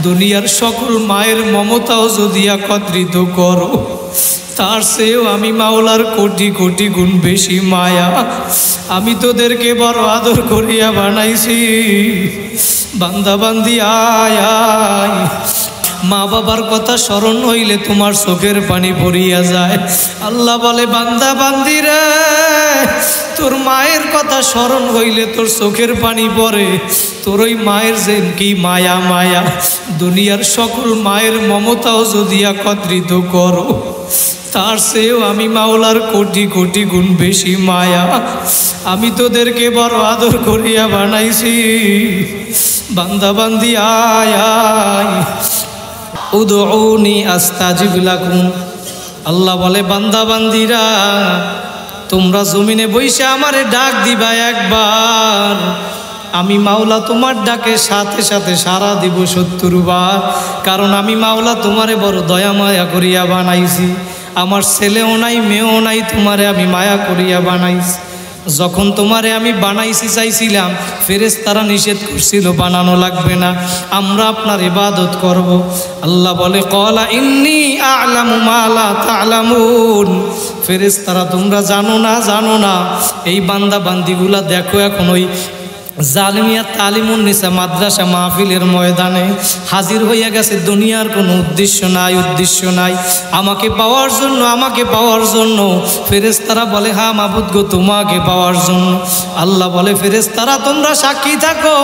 দুনিয়ার সকল মায়ের মমতাও যদি একত্রিত করো, তার চেয়েও আমি মাওলার কোটি কোটি গুণ বেশি মায়া। আমি তোদেরকে বড় আদর করিয়া বানাইছি। বান্দা বান্দি আয় আয়, মা বাবার কথা স্মরণ হইলে তোমার চোখের পানি পড়িয়া যায়। আল্লাহ বলে বান্দা বান্দি রে, তোর মায়ের কথা স্মরণ হইলে তোর চোখের পানি পড়ে। তোর ওই মায়ের যে কি মায়া মায়া, দুনিয়ার সকল মায়ের মমতাও যদি একত্রিত করো, তার চেয়েও আমি মাওলার কোটি কোটি গুণ বেশি মায়া। আমি তোদেরকে বড় আদর করিয়া বানাইছি। বান্দা বান্দি আয় আয়, উদউনি আস্তাজিব লাকুম। আল্লাহ বলে বান্দা বান্দিরা, তোমরা জমিনে বইসা আমারে ডাক দিবা একবার, আমি মাওলা তোমার ডাকে সাথে সাথে সাড়া দিব ৭০ বার। কারণ আমি মাওলা তোমারে বড় দয়া মায়া করিয়া বানাইছি। আমার ছেলেও নাই মেয়েও নাই, তোমারে আমি মায়া করিয়া বানাইছি। যখন তোমারে আমি বানাইছি চাইছিলাম, ফেরেশতারা নিষেধ করছিল বানানো লাগবে না, আমরা আপনার ইবাদত করব। আল্লাহ বলে ক্বালা ইন্নী আ'লামু মা লা তা'লামুন। ফেরেশতারা তোমরা জানো না এই বান্দা বান্দিগুলা দেখো এখন ওই জালিমিয়া তালিমুন নিসা মাদ্রাসা মাহফিলের ময়দানে হাজির হইয়া গেছে। দুনিয়ার কোনো উদ্দেশ্য নাই, আমাকে পাওয়ার জন্য। ফেরেশতারা বলে হ্যাঁ মাবুদ গো, তোমাকে পাওয়ার জন্য। আল্লাহ বলে ফেরেশতারা তোমরা সাক্ষী থাকো,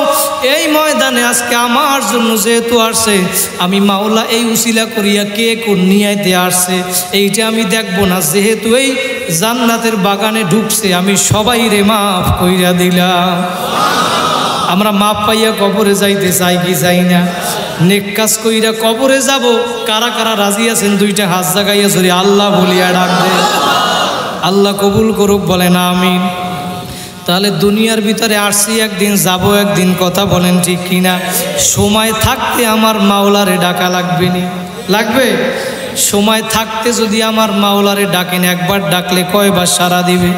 এই ময়দানে আজকে আমার জন্য যেহেতু আসছে, আমি মাওলা এই উসিলা করিয়া কে কোন নিয়াইতে আসছে এইটা আমি দেখবো না। যেহেতু এই জান্নাতের বাগানে ঢুকছে, আমি সবাই রে মাফ কইরা দিলাম। আমরা মাপ পাইয়া কবরে যাইতে চাই কি চাই না? নেক কাজ কইরা কবরে যাব। কারা কারা রাজি আছেন? দুইটা হাত জাগাইয়া ধরে আল্লাহ বলিয়া ডাক দে। আল্লাহ কবুল করুক, বলেন আমিন। তাহলে দুনিয়ার ভিতরে আসছি একদিন, যাব একদিন, কথা বলেন ঠিক কিনা? সময় থাকতে আমার মাওলারে ডাকা লাগবে নি? লাগবে। সময় থাকতে যদি আমার মাওলারে ডাকেন, একবার ডাকলে কয়বার সাড়া দিবে?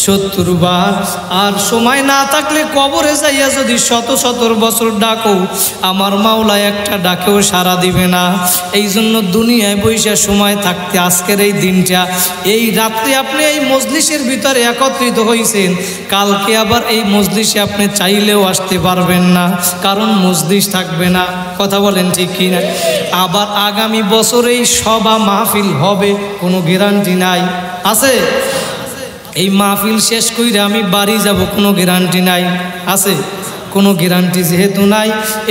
৭০ বার। আর সময় না থাকলে কবরে যাইয়া যদি ১০০ বছর ডাকো, আমার মাওলা একটা ডাকেও সাড়া দিবে না। এই জন্য দুনিয়ায় বইসা সময় থাকতে আজকের এই দিনটা, এই রাত্রে আপনি এই মজলিসের ভিতরে একত্রিত হয়েছেন, কালকে আবার এই মজলিসে আপনি চাইলেও আসতে পারবেন না, কারণ মজলিস থাকবে না। কথা বলেন ঠিক কিনা? আবার আগামী বছরেই সভা মাহফিল হবে, কোনো গ্যারান্টি নাই। আছে? এই মাহফিল শেষ কইরা আমি বাড়ি যাব, কোনো গ্যারান্টি নাই। আছে? কোনো গ্যারান্টি যেহেতু নাই,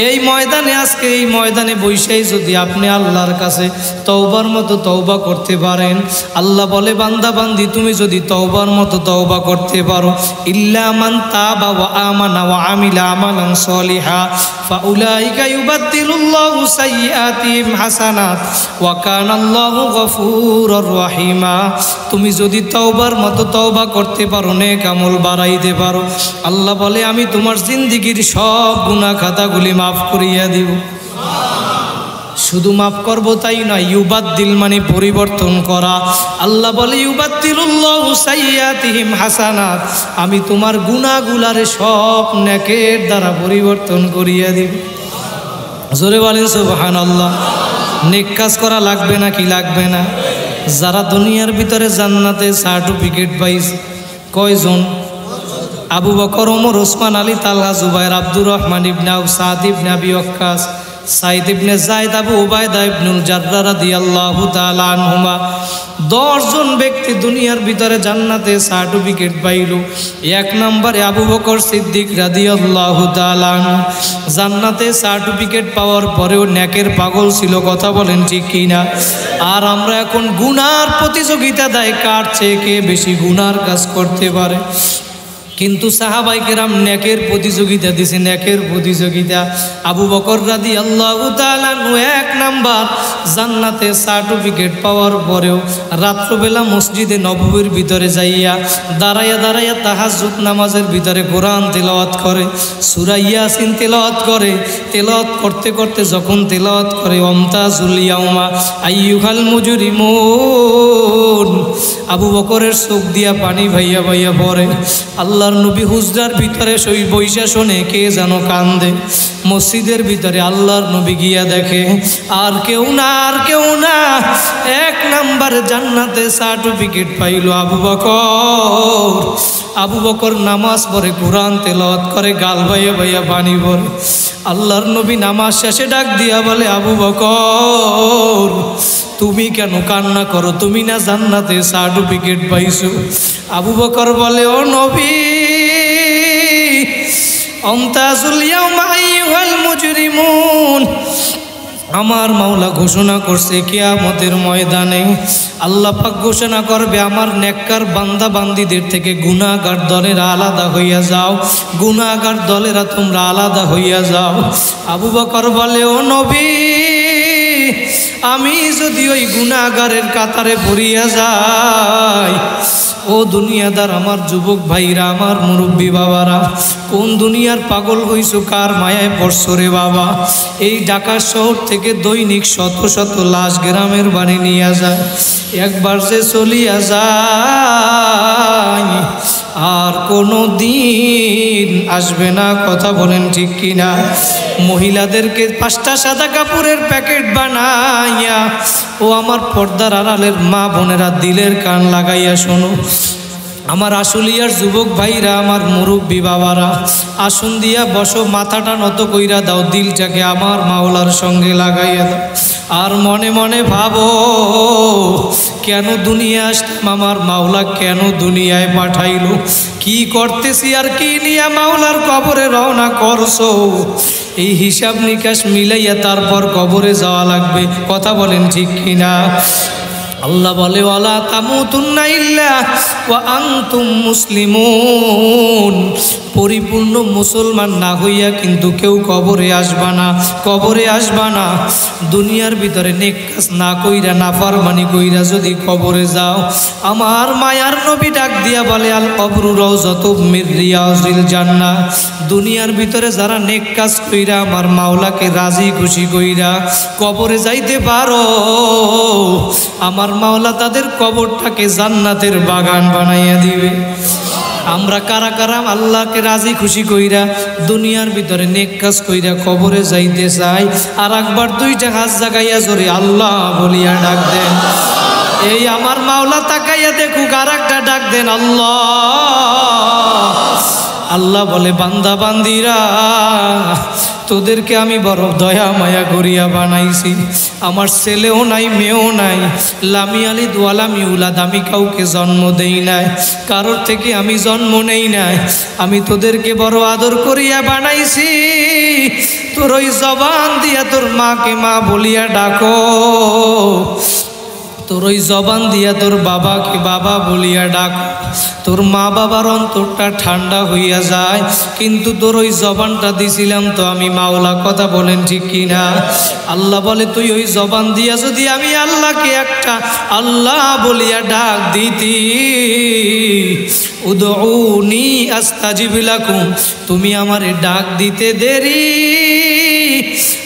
এই ময়দানে আজকে এই ময়দানে বৈশাই যদি আপনি আল্লাহর কাছে তওবার মতো তওবা করতে পারেন, আল্লাহ বলে বান্দা বান্দি তুমি যদি তওবার মতো তওবা করতে পারো, ইল্লা মান তাবা ওয়া আমানা ওয়া আমিলা আমালান সলিহা ফাউলাইকা ইউবাদদিলুল্লাহু সাইয়্যাতিহিম হাসানাত ওয়া কানাল্লাহু গফুরুর রহিমা। তুমি যদি তওবার মতো তওবা করতে পারো, নেক আমল বাড়াইতে পারো, আল্লাহ বলে আমি তোমার জিন্দেগির সব গুনাহ খাতাগুলি মাফ করিয়া দিব। শুধু মাফ করবো তাই নয়, ইউবাদদিল মানে পরিবর্তন করা। আল্লাহ বলে ইউবাদদিলুল্লাহু সাইয়্যাতিহিম হাসানাত, আমি তোমার গুনাহগুলারে সব নেকের দ্বারা পরিবর্তন করিয়া দিব। জোরে বলেন সুবহানাল্লাহ। নেক কাজ করা লাগবে না কি লাগবে না? যারা দুনিয়ার ভিতরে জান্নাতে সার্টিফিকেট পাইছে কয়জন? আবু বকর, ওমর, ওসমান, আলী, তালহা, জুবাইর, আব্দুর রহমান ইবনে আউফ, সাদ ইবনে আবি ওয়াক্কাস, সাইদ ইবনে যায়েদ, আবু উবাইদা ইবনুল জাররাহ রাদিয়াল্লাহু তাআলা আনহুমা। 10 জন ব্যক্তি দুনিয়ার ভিতরে জান্নাতে সার্টিফিকেট পাইল। 1 নম্বরে আবু বকর সিদ্দিক রাদিয়াল্লাহু তাআলা আনহু। জান্নাতে সার্টিফিকেট পাওয়ার পরেও নেকের পাগল ছিল, কথা বলেন ঠিক কিনা? আর আমরা এখন গুনার প্রতিযোগিতা দেয়, কার চেয়ে কে বেশি গুনার কাজ করতে পারে। কিন্তু সাহাবায়ে কেরাম নেকের প্রতিযোগিতা দিছে, নেকের প্রতিযোগিতা। আবু বকর রাদিয়াল্লাহু তাআলা 1 নাম্বার জান্নাতে সার্টিফিকেট পাওয়ার পরেও রাত্রবেলা মসজিদে নববীর ভিতরে যাইয়া দাঁড়াইয়া দাঁড়াইয়া তাহাজ্জুদ নামাজের ভিতরে কোরআন তেলাওয়াত করে, সূরা ইয়াসিন তেলাওয়াত করে। তেলাওয়াত করতে করতে যখন তেলাওয়াত করে ওমতাজুল ইয়াউমা আইয়ুহাল মুজরিমুন, আবু বকরের চোখ দিয়া পানি ভাইয়া ভাইয়া পড়ে। আল্লাহর নবী হুজরার ভিতরে সই বৈশা শোনে কে যেন কান্দে। মসজিদের ভিতরে আল্লাহর নবী গিয়া দেখে আর কেউ না, আর কেউ না, 1 নাম্বার জান্নাতে সার্টিফিকেট পাইল আবু বকর। আবু বকর নামাজ পড়ে, কোরআন তেলাওয়াত করে, গাল ভাইয়া ভাইয়া পানি পড়ে। আল্লাহর নবী নামাজ শেষে ডাক দিয়া বলে, আবু বকর তুমি কেন কান্না করো? তুমি না জান্নাতে সার্টিফিকেট পাইছো? আবু বকর বলে, ও নবী, আমতাজুল ইয়াউমা আইয়ুহাল মুজরিমুন, আমার মাওলা ঘোষণা করছে কিয়ামতের ময়দানে আল্লাহ পাক ঘোষণা করবে, আমার নেককার বান্দা বান্দিদের থেকে গুনাহগার দলেরা আলাদা হইয়া যাও, গুনাহগার দলেরা তোমরা আলাদা হইয়া যাও। আবু বকর বলে, ও নবী, আমি যদি ওই গুনাহগারের কাতারে পড়িয়া যাই, ও দুনিয়াদার আমার যুবক ভাইরা, আমার মুরব্বী বাবারা, কোন দুনিয়ার পাগল হইছো, কার মায়ায় পড়ছো রে বাবা? এই ঢাকা শহর থেকে দৈনিক শত শত লাশ গ্রামের বাড়ি নিয়ে যায়, একবার যে চলিয়া যায় আর কোনো দিন আসবে না। কথা বলেন ঠিক কিনা? মহিলাদেরকে 5টা সাদা কাপড়ের প্যাকেট বানাইয়া, ও আমার পর্দার আড়ালের মা বোনেরা দিলের কান লাগাইয়া শোনো, আমার আশুলিয়ার যুবক ভাইরা, আমার মুরব্বী বাবারা, আসুন দিয়া বসো, মাথাটা নত কইরা দাও, দিলটাকে আমার মাওলার সঙ্গে লাগাইয়া দাও, আর মনে মনে ভাবো কেন দুনিয়া আসলাম, আমার মাওলা কেন দুনিয়ায় পাঠাইল, কি করতেছি আর কি নিয়ে মাওলার কবরে রওনা করছো। এই হিসাব নিকাশ মিলাইয়া তারপর কবরে যাওয়া লাগবে। কথা বলেন ঠিক কিনা? আল্লাহ বলে, ওয়ালা তামুতুন্না ইল্লা ওয়া আনতুম মুসলিমুন, পরিপূর্ণ মুসলমান না হইয়া কিন্তু কেউ কবরে আসবা না, কবরে আসবা না। দুনিয়ার ভিতরে নেক কাজ না কইরা, নাফরমানি কইরা যদি কবরে যাও, আমার মায়ার নবী ডাক দিয়া বলে, আল কবরু রাউযাতুম মির রিয়াজিল জান্নাহ, দুনিয়ার ভিতরে যারা নেক কাজ কইরা আমার মাওলাকে রাজি খুশি কইরা কবরে যাইতে পারো, আমার মাওলা তাদের কবরটাকে জান্নাতের বাগান বানাইয়া দিবে। আমরা কারা কারা আল্লাহকে রাজি খুশি কইরা দুনিয়ার ভিতরে নেক কাজ কইরা কবরে যাইতে চাই, আর একবার 2টা হাত জাগাইয়া জোরে আল্লাহ বলিয়া ডাক দেন। এই আমার মাওলা তাকাইয়া দেখুক, আর একটা ডাক দেন আল্লাহ। আল্লাহ বলে, বান্দা বান্দিরা, তোদেরকে আমি বড় দয়া মায়া করিয়া বানাইছি, আমার ছেলেও নাই, মেয়েও নাই, লামি আলি দোয়ালামি উলাদ, আমি কাউকে জন্ম দেই নাই, কারোর থেকে আমি জন্ম নেই নাই, আমি তোদেরকে বড় আদর করিয়া বানাইছি। তোর ওই জবান দিয়া তোর মাকে মা বলিয়া ডাকো, তোর ওই জবান দিয়া তোর বাবাকে বাবা বলিয়া ডাক, তোর মা বাবার অন্তরটা ঠান্ডা হইয়া যায়। কিন্তু তোর ওই জবানটা দিছিলাম তো আমি মাওলা। কথা বলেন ঠিক কিনা? আল্লাহ বলে, তুই ওই জবান দিয়া যদি আমি আল্লাহকে একটা আল্লাহ বলিয়া ডাক দিতি, উদউনি আস্তাজিব লাকুম, তুমি আমারে ডাক দিতে দেরি,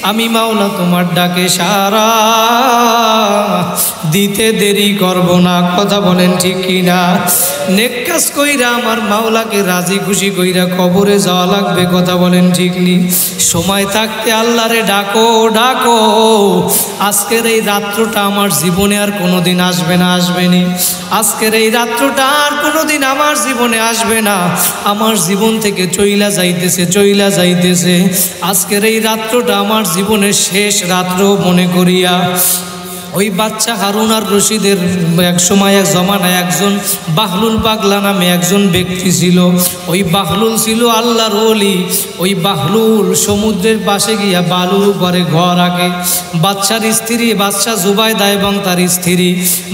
আমি মাওলা তোমার ডাকে সারা দিতে দেরি করব না। কথা বলেন ঠিক কিনা? নেক কাজ কইরা আমার মাওলাকে রাজি খুশি কইরা কবরে যাওয়া লাগবে। কথা বলেন ঠিক নি? সময় থাকতে আল্লাহরে ডাকো, ডাকো। আজকের এই রাত্রটা আমার জীবনে আর কোনোদিন আসবে না, আসবে না। আজকের এই রাত্রটা আর কোনোদিন আমার জীবনে আসবে না, আমার জীবন থেকে চইলা যাইতেছে, চইলা যাইতেছে। আজকের এই রাত্রটা আমার জীবনের শেষ রাত্র মনে করিয়া ওই বাচ্চা হারুন আর রশিদের এক সময় এক জমানায় একজন বাহলুল পাগলা নামে একজন ব্যক্তি ছিল। ওই বাহলুল ছিল আল্লাহর ওলি। ওই বাহলুল সমুদ্রের পাশে গিয়া বালুর উপরে ঘর আঁকে। বাচ্চার স্ত্রী, বাচ্চা জুবাইদা এবং তার স্ত্রী,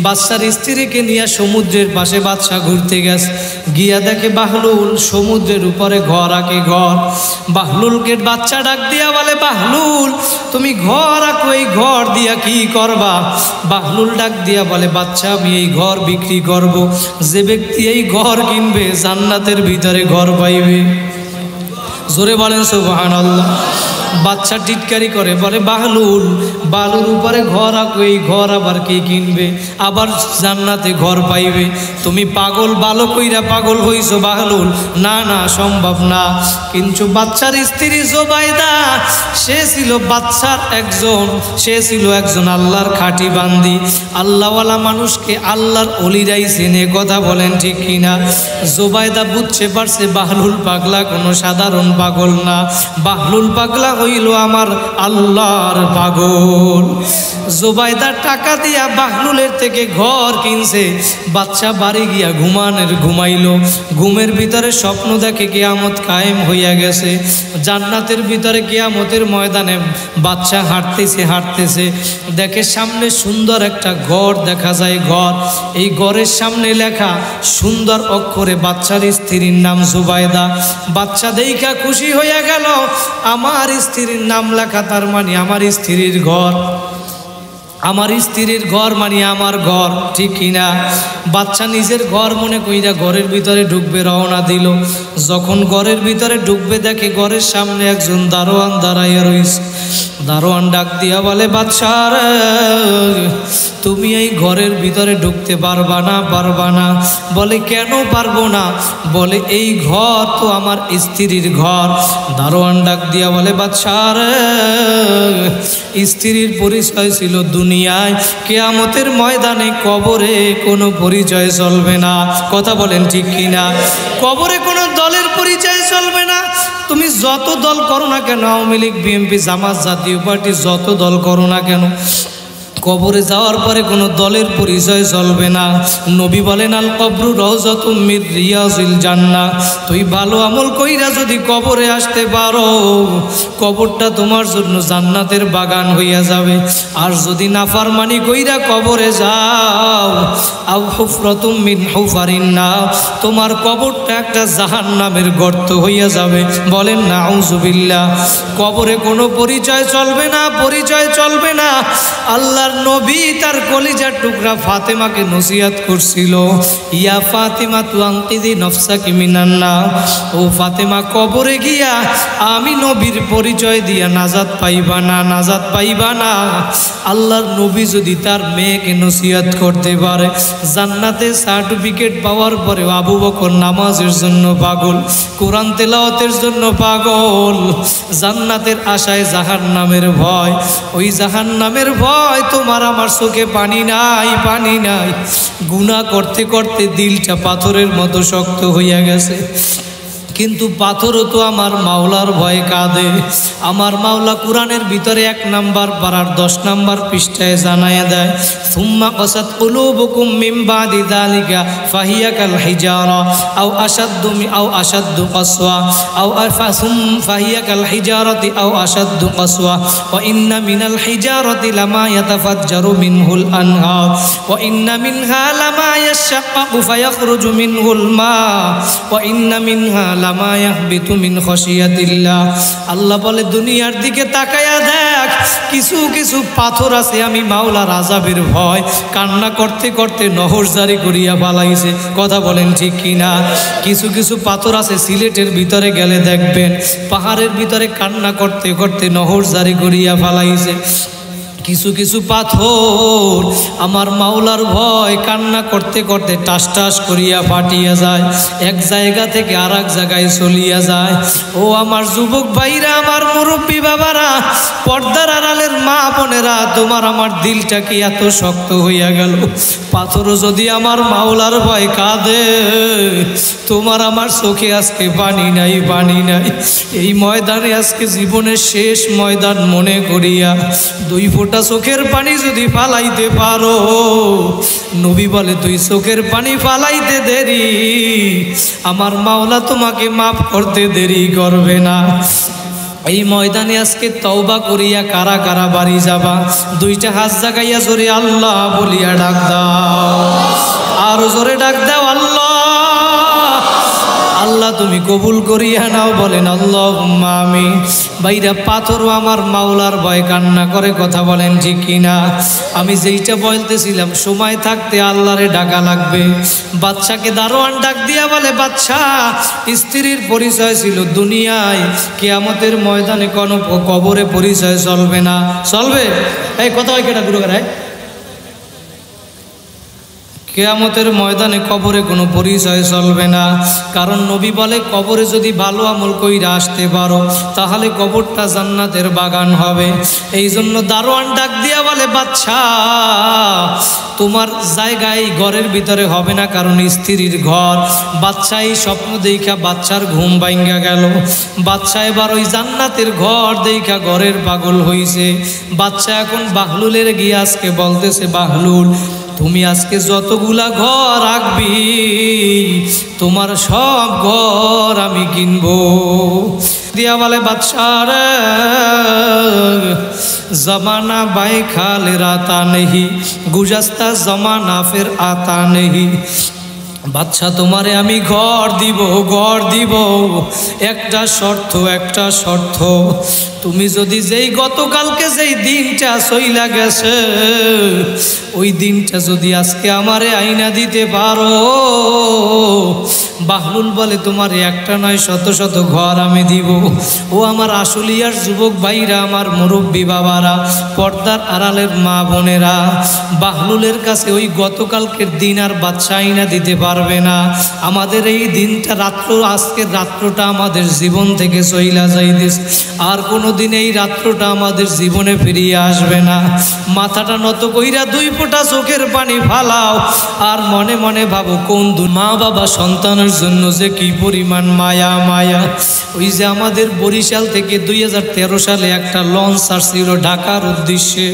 বাচ্চার স্ত্রীকে নিয়ে সমুদ্রের পাশে বাচ্চা ঘুরতে গেছে। গিয়া দেখে বাহলুল সমুদ্রের উপরে ঘর আঁকে, ঘর। বাহলুলকে বাচ্চা ডাক দিয়া বলে, বাহলুল তুমি ঘর আঁকো, এই ঘর দিয়া কি করবা? বাহলুল ডাক দিয়া বলে, বাচ্চা আমি এই ঘর বিক্রি করব। যে ব্যক্তি এই ঘর কিনবে জান্নাতের ভিতরে ঘর পাইবে। জোরে বলেন সুবহানাল্লাহ। বাচ্চা টিটকারি করে, বলে বাহলুল, বালুর উপরে ঘর আঁকো, এই ঘর আবার কে কিনবে, আবার জান্নাতে ঘর পাইবে। তুমি পাগল, ভালো কইরা পাগল হইছো বাহলুল, না না সম্ভব না। কিন্তু বাচ্চার স্ত্রী জোবাইদা, সে ছিল বাচ্চার একজন, সে ছিল একজন আল্লাহর খাঁটি বান্দি। আল্লাহওয়ালা মানুষকে আল্লাহর অলিরাই চেনে, কথা বলেন ঠিক কিনা? জোবাইদা বুঝতে পারছে বাহলুল পাগলা কোনো সাধারণ পাগল না, বাহলুল পাগলা হইল আমার আল্লাহর পাগল। জোবাইদা টাকা দিয়া বাহলুলের থেকে ঘর কিনছে। বাচ্চা বাড়ি গিয়া ঘুমাইল, ঘুমের ভিতরে স্বপ্ন দেখে কিয়ামত কায়েম হইয়া গেছে। জান্নাতের ভিতরে কিয়ামতের ময়দানে বাচ্চা হাঁটতেছে, দেখে সামনে সুন্দর একটা ঘর দেখা যায়। ঘর, এই ঘরের সামনে লেখা সুন্দর অক্ষরে বাচ্চার স্ত্রীর নাম জুবাইদা। বাচ্চা দেখা খুশি হইয়া গেল, আমার স্ত্রীর নাম লেখা, তার মানে আমার স্ত্রীর ঘর, আমার স্ত্রীর ঘর মানে আমার ঘর, ঠিক কিনা? বাচ্চা নিজের ঘর মনে কইরা ঘরের ভিতরে ঢুকবে, রওনা দিল। যখন ঘরের ভিতরে ঢুকবে, দেখে ঘরের সামনে একজন দারোয়ান দাঁড়াইয়া রইছে। দারোয়ান ডাক দিয়া বলে, বাচ্চা রে, তুমি এই ঘরের ভিতরে ঢুকতে পারবা না। বলে কেন পারবো না? বলে এই ঘর তো আমার স্ত্রীর ঘর। দারোয়ান ডাক দিয়া বলে, বাচ্চা রে, স্ত্রীর পরিচয় ছিল দুনিয়ায়, কিয়ামতের ময়দানে কবরে কোনো পরিচয় চলবে না। কথা বলেন ঠিক কিনা? কবরে কোনো দলের পরিচয় চলবে না। তুমি যত দল করো না কেন, আওয়ামী লীগ, বিএনপি, জামাত, জাতীয় পার্টি, যত দল করো না কেন, কবরে যাওয়ার পরে কোনো দলের পরিচয় চলবে না। নবী বলেন, আল কবরু রাউযাতুম মির রিয়াজিল জান্নাহ। তুই ভালো আমল কইরা যদি কবরে আসতে পারো, কবরটা তোমার জন্য জান্নাতের বাগান হইয়া যাবে। আর যদি নাফরমানি কইরা কবরে যাও, আও হুফরাতুম মিন হুফারিন নার, তোমার কবরটা একটা জাহান্নামের গর্ত হইয়া যাবে। বলেন নাউযুবিল্লাহ। কবরে কোনো পরিচয় চলবে না, পরিচয় চলবে না। আল্লাহর নবী তার কলিজার টুকরা ফাতেমাকে নসিহত করছিল, ইয়া ফাতেমা তু আনকিদি নফসাকি মিনান নার। ও ফাতেমা, কবরে গিয়া আমি নবীর পরিচয় দিয়া নাজাত পাইবা না, নাজাত পাইবা না। আল্লাহর নবী যদি তার মেয়েকে নসিহত করতে পারে, জান্নাতে সার্টিফিকেট পাওয়ার পরে আবু বকর নামাজের জন্য পাগল, কোরআন তেলাওয়াতের জন্য পাগল, জান্নাতের আশায় জাহান্নামের ভয়। ওই জাহান্নামের ভয় তোমার আমার চোখে পানি নাই, পানি নাই। গুনাহ করতে করতে দিলটা পাথরের মতো শক্ত হইয়া গেছে, কিন্তু পাথরও তো আমার মাওলার ভয় কাঁদে। আমার মাওলা কোরআনের ভিতরে 1 নাম্বার পারার 10 নাম্বার পৃষ্ঠায় জানায় দেয়, সুম্মা কাসাত কুলুবুকুম মিন বাদি যালিকা ফাহিয়া কাল হিজারা আও আশাদ্দু কাসওয়া আও আরফাসুম ফাহিয়া কাল হিজারাতি আও আশাদ্দু কাসওয়া ওয়া ইন্না মিনাল হিজারাতি লামা ইয়াতাফাজ্জারু মিনহুল আনহার ওয়া ইন্না মিনহা লামা ইয়াশাক্কাকু ফায়াখরুজু মিনহুল মা ওয়া ইন্না মিনহা লামা ইয়াহবিতু মিন খাশিয়াতিল্লাহ। আল্লাহ বলে, দুনিয়ার দিকে তাকায়া দেখ, কিছু কিছু পাথর আছে আমি মাওলার আযাবের ভয় কান্না করতে করতে নহর জারি করিয়া ফালাইছে। কথা বলেন ঠিক কিনা? কিছু কিছু পাথর আছে সিলেটের ভিতরে গেলে দেখবেন, পাহাড়ের ভিতরে কান্না করতে করতে নহর জারি করিয়া ফালাইছে। কিছু কিছু পাথর আমার মাওলার ভয় কান্না করতে করতে টাস টাস করিয়া ফাটিয়া যায়, এক জায়গা থেকে আর এক জায়গায় চলিয়া যায়। ও আমার যুবক ভাইরা, আমার মুরব্বী বাবারা, পর্দার আড়ালের মা বোনেরা, তোমার আমার দিলটা কি এত শক্ত হইয়া গেল? পাথরও যদি আমার মাওলার ভয় কাঁদে, তোমার আমার চোখে আজকে পানি নাই, পানি নাই। এই ময়দানে আজকে জীবনের শেষ ময়দান মনে করিয়া 2 ফোঁটা চোখের পানি যদি ফালাইতে পারো, নবী বলে তুই চোখের পানি ফালাইতে দেরি, আমার মাওলা তোমাকে মাফ করতে দেরি করবে না। এই ময়দানে আজকে তওবা করিয়া কারা কারা বাড়ি যাবা? 2টা হাত জাগাইয়া জোরে আল্লাহ বলিয়া ডাক দাও, আর জোরে ডাক দাও আল্লাহ। আল্লাহ তুমি কবুল করিয়া নাও, বলেন আল্লাহুম্মা আমিন। ভাইরা পাথরও আমার মাওলার ভয় কান্না করে, কথা বলেন ঠিক কিনা? আমি যেইটা বলতেছিলাম সময় থাকতে আল্লাহরে ডাকা লাগবে। বাচ্চাকে দারোয়ান ডাক দিয়া বলে, বাচ্চা স্ত্রীর পরিচয় ছিল দুনিয়ায়, কিয়ামতের ময়দানে কোনো কবরে পরিচয় চলবে না। চলবে? এই কথা হয় কেটা গুরু করায়? কিয়ামতের ময়দানে কবরে কোনো পরিচয় চলবে না। কারণ নবী বলে কবরে যদি ভালো আমল কইরা আসতে পারো তাহলে কবরটা জান্নাতের বাগান হবে। এই জন্য দারোয়ান ডাক দিয়া বলে, বাচ্চা তোমার জায়গায় ঘরের ভিতরে হবে না, কারণ স্ত্রীর ঘর। বাচ্চা এই স্বপ্ন দেখা বাচ্চার ঘুম ভাঙ্গা গেল। বাচ্চা এবার ওই জান্নাতের ঘর দেখা ঘরের পাগল হইছে। বাচ্চা এখন বাহলুলের গিয়ে আজকে বলতেছে, বাহলুল তুমি আজকে যতগুলা ঘর রাখবি তোমার সব ঘর আমি কিনবো। দিয়া বলে, বাদশাহ জমানা বাই খালে রাতা নেহি, গুজাস্তা জমানা ফের আতা নেহি। বাচ্চা তোমারে আমি ঘর দিব, ঘর দিব, একটা শর্ত, একটা শর্ত। তুমি যদি যেই গতকালকে যেই দিনটা চইলা গেছে ওই দিনটা যদি আজকে আমারে আইনা দিতে পারো। বাহলুল বলে, তোমার একটা নয় শত শত ঘর আমি দিব। ও আমার আশুলিয়ার যুবক ভাইরা, আমার মুরব্বী বাবারা, পর্দার আড়ালের মা বোনেরা, বাহলুলের কাছে ওই গতকালকের দিন আর বাচ্চা আইনা দিতে পারবে না। আমাদের এই দিনটা রাত্র, আজকের রাত্রটা আমাদের জীবন থেকে চইলা যাইতেছে, আর কোনো দিন এই রাত্রটা আমাদের জীবনে ফিরিয়ে আসবে না। মাথাটা নত কইরা দুই ফোঁটা চোখের পানি ফালাও আর মনে মনে ভাবো কোন মা বাবা সন্তানের জন্য যে কি পরিমাণ মায়া মায়া। ওই যে আমাদের বরিশাল থেকে 2013 সালে একটা লঞ্চ আসছিল ঢাকার উদ্দেশ্যে।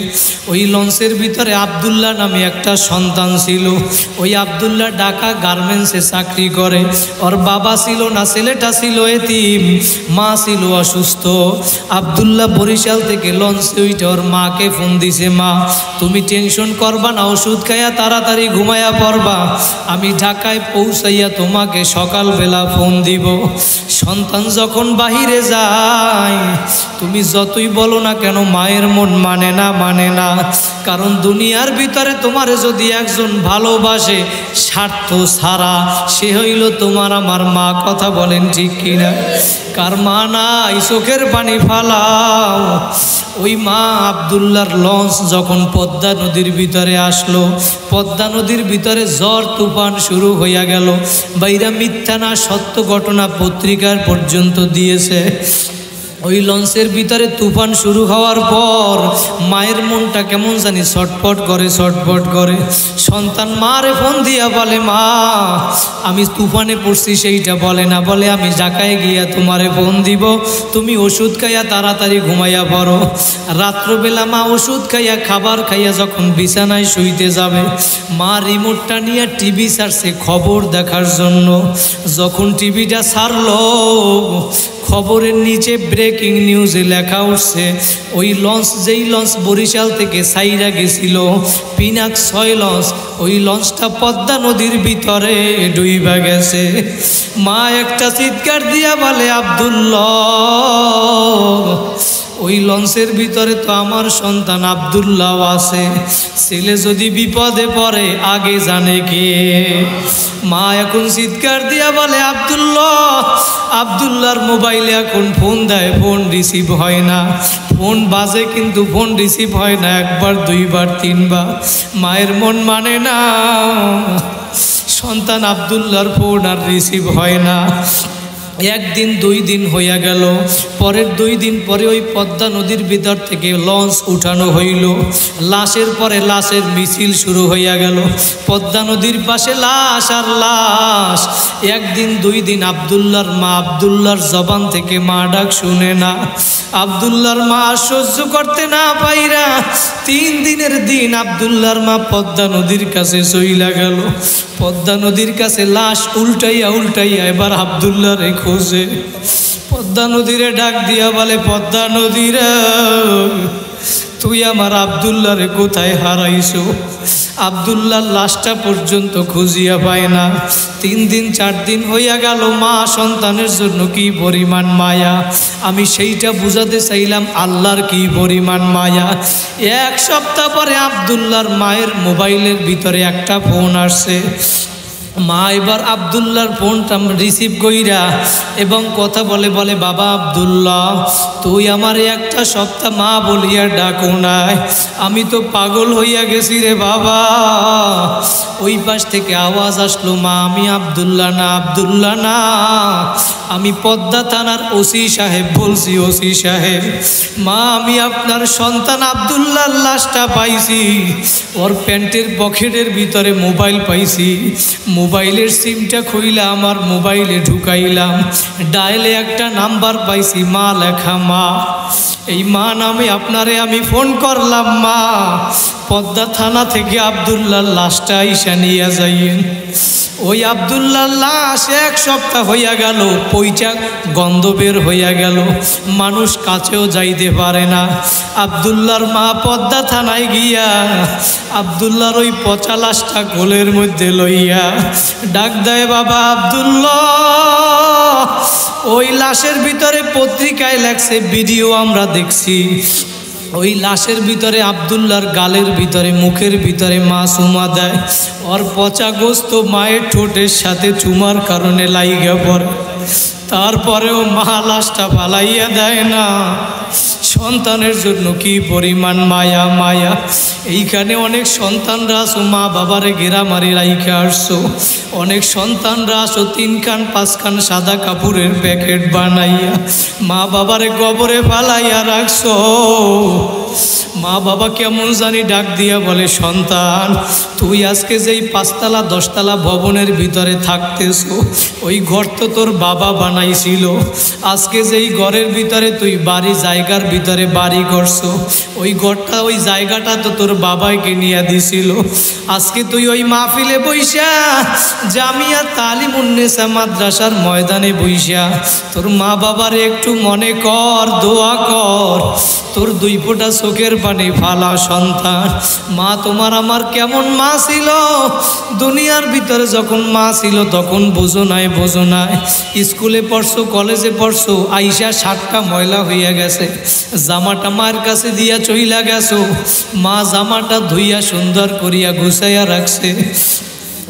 ওই লঞ্চের ভিতরে আব্দুল্লাহ নামে একটা সন্তান ছিল। ওই আব্দুল্লাহ ঢাকা গার্মেন্টসে চাকরি করে। ওর বাবা ছিল না, ছেলেটা ছিল এতিম, মা ছিল অসুস্থ। আব্দুল্লাহ বরিশাল থেকে লঞ্চে উঠে ওর মাকে ফোন দিছে, মা তুমি টেনশন করবা না, ওষুধ খাইয়া তাড়াতাড়ি ঘুমাইয়া পড়বা, আমি ঢাকায় পৌঁছাইয়া তোমাকে সকালবেলা ফোন দিব। সন্তান যখন বাহিরে যায়, তুমি যতই বলো না কেন মায়ের মন মানে না, মানে না। কারণ দুনিয়ার ভিতরে তোমারে যদি একজন ভালোবাসে স্বার্থ ছাড়া, সে হইল তোমার আমার মা। কথা বলেন ঠিক কিনা? কার মা নাই? চোখের পানি ফালাও। ওই মা আব্দুল্লাহর লঞ্চ যখন পদ্মা নদীর ভিতরে আসলো, পদ্মা নদীর ভিতরে ঝড় তুফান শুরু হইয়া গেল। বাইরা মিথ্যা না সত্য ঘটনা পত্রিকার পর্যন্ত দিয়েছে। ওই লঞ্চের ভিতরে তুফান শুরু হওয়ার পর মায়ের মনটা কেমন জানি ছটফট করে, ছটফট করে। সন্তান মারে ফোন দিয়া বলে, মা আমি তুফানে পড়ছি, সেইটা বলে না, বলে আমি ঢাকায় গিয়া তোমারে ফোন দিব, তুমি ওষুধ খাইয়া তাড়াতাড়ি ঘুমাইয়া পড়ো। রাত্রবেলা মা ওষুধ খাইয়া খাবার খাইয়া যখন বিছানায় শুইতে যাবে, মা রিমোটটা নিয়ে টিভি ছাড়ছে খবর দেখার জন্য। যখন টিভিটা ছাড়লো, খবরের নিচে ব্রেকিং নিউজে লেখা উঠছে ওই লঞ্চ, যেই লঞ্চ বরিশাল থেকে সাইরা গেছিল পিনাক 6 লঞ্চ, ওই লঞ্চটা পদ্মা নদীর ভিতরে ডুইবা গেছে। মা একটা চিৎকার দিয়া বলে, আব্দুল্লাহ ওই লঞ্চের ভিতরে তো আমার সন্তান আব্দুল্লাহ আছে, ছেলে যদি বিপদে পড়ে আগে জানে কে? মা এখন চিৎকার দিয়া বলে, আব্দুল্লাহ। আব্দুল্লাহর মোবাইলে এখন ফোন দেয়, ফোন রিসিভ হয় না। ফোন বাজে কিন্তু ফোন রিসিভ হয় না, একবার দুইবার তিনবার। মায়ের মন মানে না, সন্তান আব্দুল্লাহর ফোন আর রিসিভ হয় না। একদিন 2 দিন হইয়া গেল। পরের 2 দিন পরে ওই পদ্মা নদীর ভিতর থেকে লঞ্চ উঠানো হইল। লাশের পরে লাশের মিছিল শুরু হইয়া গেল। পদ্মা নদীর পাশে লাশ আর লাশ। একদিন 2 দিন আব্দুল্লাহর মা, আব্দুল্লাহর জবান থেকে মা ডাক শুনে না। আব্দুল্লাহর মা সহ্য করতে না পাইরা 3 দিনের দিন আব্দুল্লাহর মা পদ্মা নদীর কাছে চইলা গেল। পদ্মা নদীর কাছে লাশ উল্টাইয়া উল্টাইয়া এবার আব্দুল্লাহরে খোঁজে। পদ্মা নদীরে ডাক দিয়া বলে, পদ্মা নদীরে তুই আমার আব্দুল্লাহরে কোথায় হারাইছো? আব্দুল্লাহর লাশটা পর্যন্ত খুঁজিয়া পায় না। 3 দিন 4 দিন হইয়া গেল, মা সন্তানের জন্য কি পরিমাণ মায়া। আমি সেইটা বুঝাতে চাইলাম আল্লাহর কি পরিমাণ মায়া। 1 সপ্তাহ পরে আব্দুল্লাহর মায়ের মোবাইলের ভিতরে একটা ফোন আসছে। মা এবার আব্দুল্লাহর ফোনটা রিসিভ কইরা এবং কথা বলে বলে, বাবা আব্দুল্লাহ, তুই আমার একটা সপ্তাহ মা বলিয়া ডাকো নাই, আমি তো পাগল হইয়া গেছি রে বাবা। ওই পাশ থেকে আওয়াজ আসলো, মা আমি আব্দুল্লাহ না, আব্দুল্লাহ না, আমি পদ্মা থানার ওসি সাহেব বলছি, ওসি সাহেব। মা আমি আপনার সন্তান আব্দুল্লাহর লাশটা পাইছি, ওর প্যান্টের পকেটের ভিতরে মোবাইল পাইছি, মোবাইলের সিমটা খুইলা আমার মোবাইলে ঢুকাইলাম, ডায়ালে একটা নাম্বার পাইছি মা লেখা। মা এই মা নামে আপনারে আমি ফোন করলাম, মা পদ্মা থানা থেকে আব্দুল্লাহর লাশটা আইসা নিয়ে যাইয়েন। ওই আব্দুল্লাহর লাশ 1 সপ্তাহ হইয়া গেল, পইচা গন্ধ বের হইয়া গেল, মানুষ কাছেও যাইতে পারে না। আব্দুল্লাহর মা পদ্মা থানায় গিয়া আব্দুল্লাহর ওই পচা লাশটা কোলের মধ্যে লইয়া ডাক দেয়, বাবা আব্দুল্লাহ। ওই লাশের ভিতরে পত্রিকায় লেখছে, ভিডিও আমরা দেখছি, ওই লাশের ভিতরে আব্দুল্লাহর গালের ভিতরে মুখের ভিতরে মা চুমা দেয়, ওর পচা গোস্ত মায়ের ঠোঁটের সাথে চুমার কারণে লাইগা পড়ে। তারপরেও মা লাশটা ফালাইয়া দেয় না। সন্তানের জন্য কি পরিমাণ মায়া, মায়া। এইখানে অনেক সন্তানরা আসো মা বাবারে গেরামারি রাইখা আসছো, অনেক সন্তানরা আসো 3 কান 5 কান সাদা কাপড়ের প্যাকেট বানাইয়া মা বাবারে কবরে ফালাইয়া রাখছো। মা বাবা কেমন জানি ডাক দিয়া বলে, সন্তান তুই আজকে যেই 5 তলা 10 তলা ভবনের ভিতরে থাকতেছো, ওই ঘর তো তোর বাবা বানাইছিল। আজকে যেই ঘরের ভিতরে তুই বাড়ি জায়গার ভিতরে বাড়ি করছো, ওই ঘরটা ওই জায়গাটা তো তোর বাবাকে নিয়ে দিছিল। আজকে তুই ওই মাহফিলে বইসা জামিয়া তালিমুন্নেসা মাদ্রাসার ময়দানে বইসা তোর মা বাবার একটু মনে কর, দোয়া কর, তোর 2 ফোঁটা চোখের পানি ফালা। সন্তান মা তোমার আমার কেমন মা ছিল, দুনিয়ার ভিতরে যখন মা ছিল তখন বোঝো নাই, বোঝো নাই। স্কুলে পড়ছো, কলেজে পড়ছো, আইসা 7টা ময়লা হইয়া গেছে, জামাটা মায়ের কাছে দিয়া চইলা গেছো, মা জামাটা ধুইয়া সুন্দর করিয়া গুছাইয়া রাখছে।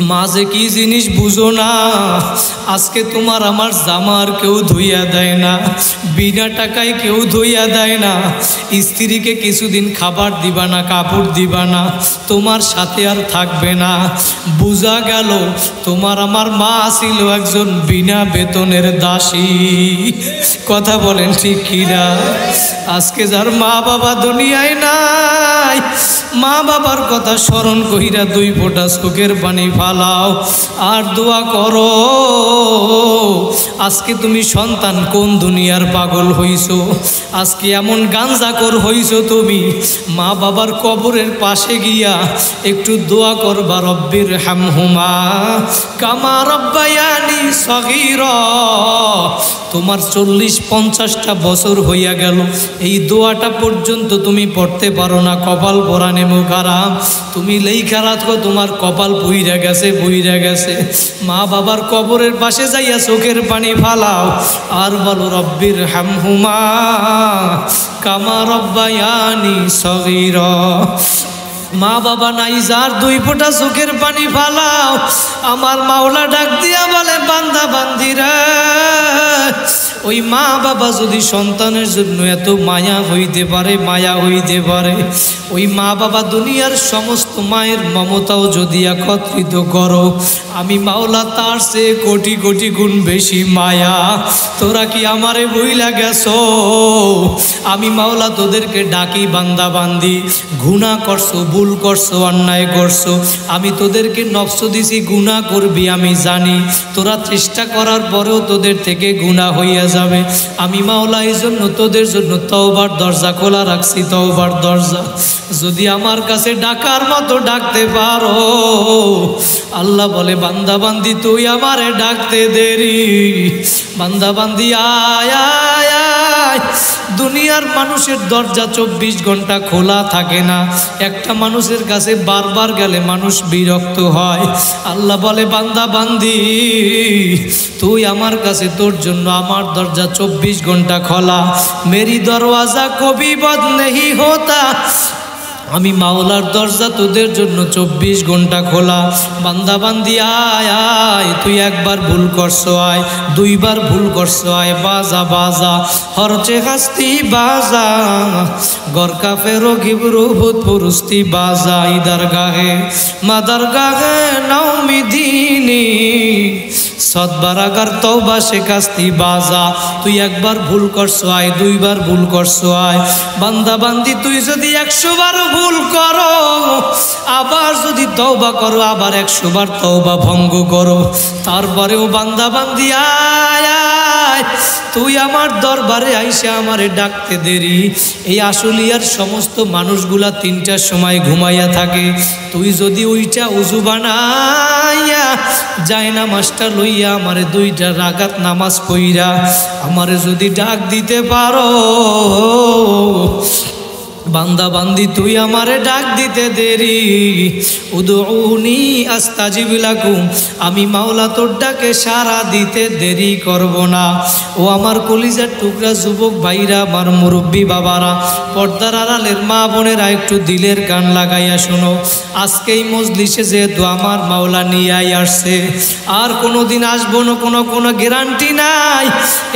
মা যে কি জিনিস বুঝো না। আজকে তোমার আমার জামার কেউ ধুইয়া দেয় না, বিনা টাকায় কেউ ধুইয়া দেয় না। স্ত্রীকে কিছুদিন খাবার দিবা না, কাপড় দিবা না, তোমার সাথে আর থাকবে না। বুঝা গেল তোমার আমার মা ছিল একজন বিনা বেতনের দাসী। কথা বলেন ঠিক কিনা? আজকে যার মা বাবা দুনিয়ায় নাই, মা বাবার কথা স্মরণ কইরা 2 ফোঁটা চোখের পানি ফালাও আর দোয়া করো। আজকে তুমি সন্তান কোন দুনিয়ার পাগল হইছো, আজকে এমন গাঞ্জাখোর হইছো তুমি। মা বাবার কবরের পাশে গিয়া একটু দোয়া করবা, রব্বির হামহুমা কামা রব্বায়ানি সগীরা। তোমার 40-50টা বছর হইয়া গেল, এই দোয়াটা পর্যন্ত তুমি পড়তে পারো না। কপাল পরানে মুখারাম, তুমি লেখা রাখো তোমার কপাল বইরা গেছে, বইরা গেছে। মা বাবার কবরের পাশে যাইয়া চোখের পানি ফালাও আর বলো, রব্বির হামহুমা কামা রব্বায়ানি সগীরা। মা বাবা নাই যার 2 ফোঁটা চোখের পানি ফালাও। আমার মাওলা ডাক দিয়া বলে, বান্দা বান্দিরা, ওই মা বাবা যদি সন্তানের জন্য এত মায়া হইতে পারে, মায়া হইতে পারে, ওই মা বাবা দুনিয়ার সমস্ত মায়ের মমতাও যদি একত্রিত করো, আমি মাওলা তার চেয়ে কোটি কোটি গুণ বেশি মায়া। তোরা কি আমারে বইলা গেছো? আমি মাওলা তোদেরকে ডাকি, বান্দা বান্দি, গুনাহ করছো, ভুল করছো, অন্যায় করছো, আমি তোদেরকে নফস দিছি, গুনাহ করবি আমি জানি। তোরা চেষ্টা করার পরেও তোদের থেকে গুনাহ হইয়া যাবে। আমি মাওলা এই জন্য তোদের জন্য তওবার দরজা খোলা রাখছি, তওবার দরজা। যদি আমার কাছে ডাকার মতো ডাকতে পারো, আল্লাহ বলে, বান্দা বান্দি তুই আমারে ডাকতে দেরি, বান্দা বান্দি আয় আয় দুনিয়ার মানুষের দরজা 24 ঘন্টা খোলা থাকে না। একটা মানুষের কাছে বারবার গেলে মানুষ বিরক্ত হয়। আল্লাহ বলে বান্দা বান্দি তুই আমার কাছে, তোর জন্য আমার দরজা 24 ঘন্টা খোলা। মেরি দরওয়াজা কবি বন্ধ নেহি হোতা, আমি মাওলার দরজা তোদের জন্য 24 ঘন্টা খোলা। বান্দা বান্দি আয় আয়, তুই একবার ভুল করছো আয়, দুইবার ভুল করছো আয়, বাজা বাজা হরচে হাস্তি বাজা, গরকা ফেরো ঘিবরু ভূত পুরুস্তি বাজা, ইদার গাহে মাদার গাহে নাউমিদিনী সদবারাগার তওবা শেখাস্তি বাজা। তুই একবার ভুল করছো আয়, দুইবার ভুল করছো আয়। বান্দা বান্দি তুই যদি 100 বার ভুল করো, আবার যদি তওবা করো, আবার 100 বার তওবা ভঙ্গ করো, তারপরেও বান্দা বান্দি আয় আয়, তুই আমার দরবারে আইসা আমারে ডাকতে দেরি। এই আশুলিয়ার সমস্ত মানুষগুলা 3টার সময় ঘুমাইয়া থাকে। তুই যদি ওইটা উজু বানাইয়া যায় না মাস্টার লইয়া আমারে 2টা রাকাত নামাজ পইরা আমারে যদি ডাক দিতে পারো, বান্দা বান্দি তুই আমারে ডাক দিতে দেরি। উদউনি আস্তাজিব লাকুম, আমি মাওলা তোর ডাকে সাড়া দিতে দেরি করব না। ও আমার কলিজার টুকরা যুবক ভাইরা, আমার মুরব্বী বাবারা, পর্দার আড়ালের মা বোনেরা, একটু দিলের কান লাগাইয়া শোনো। আজকে এই মজলিসে যেহেতু আমার মাওলা নিয়াই আসছে, আর কোনোদিন আসবো না, কোনো গ্যারান্টি নাই।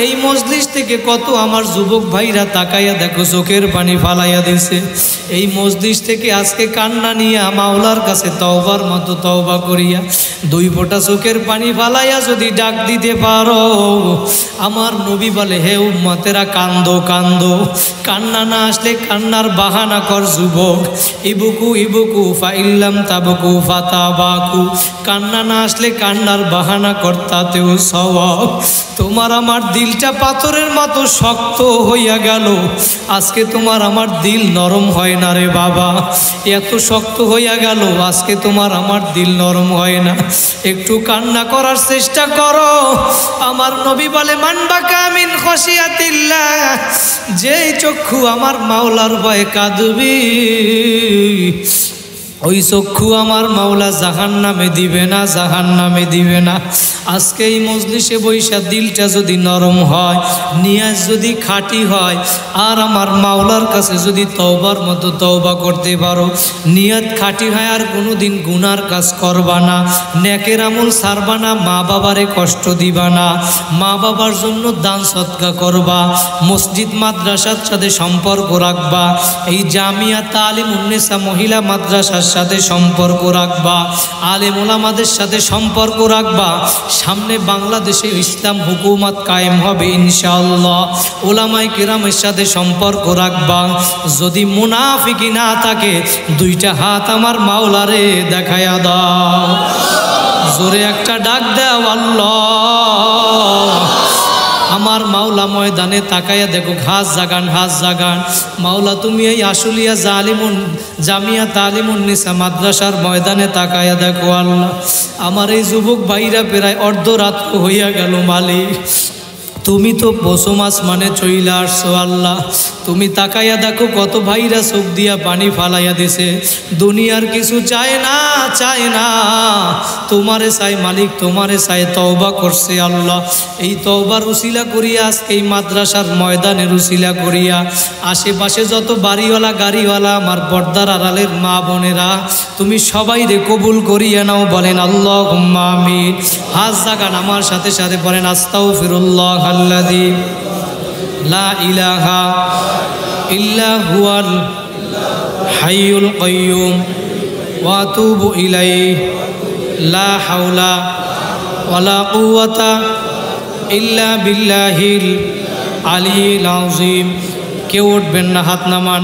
এই মজলিস থেকে কত আমার যুবক ভাইরা তাকাইয়া দেখো চোখের পানি ফালাইয়া দিছে। এই মজলিস থেকে আজকে কান্না নিয়ে মাওলার কাছে তওবার মতো তওবা করিয়া 2 ফোঁটা চোখের পানি ফালাইয়া যদি ডাক দিতে পারো, আমার নবী বলে হে উম্মতেরা কান্দো কান্দো, কান্না না আসলে কান্নার বাহানা কর যুবক। ইবুকু ইবুকু ফাইল্লাম তাবকু ফাতাবাকু, কান্না না আসলে কান্নার বাহানা কর, তাতেও সওয়াব। তোমার আমার দিলটা পাথরের মতো শক্ত হইয়া গেল, আজকে তোমার আমার দিল নরম হয় না রে বাবা, এত শক্ত হইয়া গেল, আজকে তোমার আমার দিল নরম হয় না। একটু কান্না করার চেষ্টা করো। আমার নবী বলে মান বাকা মিন খশিয়াতিল্লাহ, যেই চক্ষু আমার মাওলার ভয়ে কাঁদবি, ওই চক্ষু আমার মাওলা জাহান্নামে দিবে না, জাহান্নামে দিবে না। আজকে এই মজলিসে বৈশা দিলটা যদি নরম হয়, নিয়াজ যদি খাঁটি হয়, আর আমার মাওলার কাছে যদি তওবার মতো তওবা করতে পারো, নিয়ত খাঁটি হয়, আর কোনোদিন গুনার কাজ করবা না, নেকের আমল ছাড়বা না, মা বাবারে কষ্ট দিবা না, মা বাবার জন্য দান সদকা করবা, মসজিদ মাদ্রাসার সাথে সম্পর্ক রাখবা, এই জামিয়া তালিম উন্নেসা মহিলা মাদ্রাসার সাথে সম্পর্ক রাখবা, আলেম ওলামাদের সাথে সম্পর্ক রাখবা। সামনে বাংলাদেশে ইসলাম হুকুমত কায়েম হবে ইনশাআল্লাহ। ওলামায়ে কেরামের সাথে সম্পর্ক রাখবা। যদি মুনাফিকি না থাকে, 2টা হাত আমার মাওলারে দেখায়া দাও, জোরে একটা ডাক দাও আল্লাহ। আমার মাওলা ময়দানে তাকাইয়া দেখো, ঘাস জাগান ঘাস জাগান। মাওলা তুমি এই আশুলিয়া জামিয়া তালিমুন নিসা মাদ্রাসার ময়দানে তাকাইয়া দেখো আল্লাহ, আমার এই যুবক ভাইরা প্রায় অর্ধরাত্র হইয়া গেল মালিক, তুমি তো পশম আসমানে চইলা আসছো আল্লাহ। তুমি তাকাইয়া দেখো কত ভাইরা চোখ দিয়া পানি ফালাইয়া দিছে, দুনিয়ার কিছু চায় না, চায় না, তোমারে চাই মালিক, তোমারে চাই, তওবা করছে আল্লাহ। এই তওবার উসিলা করিয়া আজকে এই মাদ্রাসার ময়দানের উসিলা করিয়া আশেপাশে যত বাড়িওয়ালা গাড়িওয়ালা আমার পর্দার আড়ালের মা বোনেরা, তুমি সবাই রে কবুল করিয়া নাও, বলেন আল্লাহুম্মা আমিন। হাত জাগান আমার সাথে সাথে বলেন আস্তাগফিরুল্লাহ আল্লাযী লা ইলাহা ইল্লা হুয়াল হাইয়ুল কাইয়্যুম ওয়া আতুবু ইলাইহি লা হাওলা ওয়ালা কুওয়াতা ইল্লা বিল্লাহিল আলিয়্যিল আযীম। কেউ উঠবেন না, হাত নামান।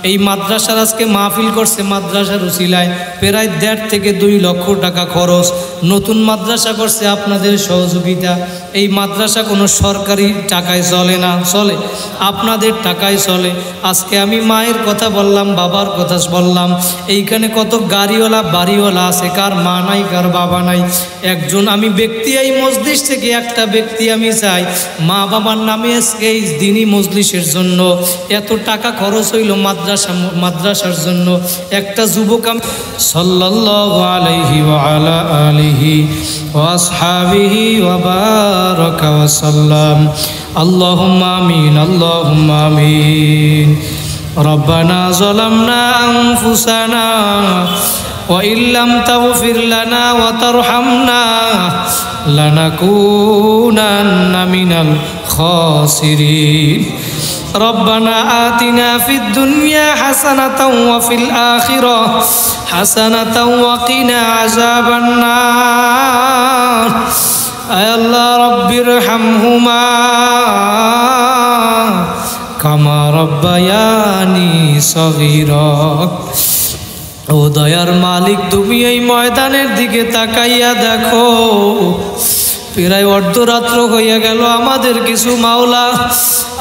এই মাদ্রাসার আজকে মাহফিল করছে, মাদ্রাসার উসিলায় প্রায় 1.5 থেকে 2 লক্ষ টাকা খরচ। নতুন মাদ্রাসা করছে আপনাদের সহযোগিতা। এই মাদ্রাসা কোনো সরকারি টাকায় চলে না, চলে আপনাদের টাকায় চলে। আজকে আমি মায়ের কথা বললাম, বাবার কথা বললাম। এইখানে কত গাড়িওয়ালা বাড়িওয়ালা আছে, কার মা নাই কার বাবা নাই। একজন আমি ব্যক্তি এই মজলিস থেকে একটা ব্যক্তি আমি চাই মা বাবার নামে আজকে এই দিনী মজলিসের জন্য এত টাকা খরচ হইল মাদ্রাসার জন্য। একটা যুবক আমি সাল্লাল্লাহু আলাইহি ওয়া আলা আলিহি ওয়া আসহাবিহি ওয়া বারাকা ওয়া সাল্লাম। আল্লাহুম্মা আমিন, আল্লাহুম্মা আমিন। রব্বানা যালামনা আনফুসানা وإن لم تغفر لنا وترحمنا لنكونن من الخاسرين ربنا آتنا في الدنيا حسنة وفي الآخرة حسنة وقنا عذاب النار يا الله رب ارحمهما كما ربياني صغيرا। ও দয়ার মালিক, তুমি এই ময়দানের দিকে তাকাইয়া দেখো, প্রায় অর্ধরাত্র হইয়া গেল। আমাদের কিছু মাওলা,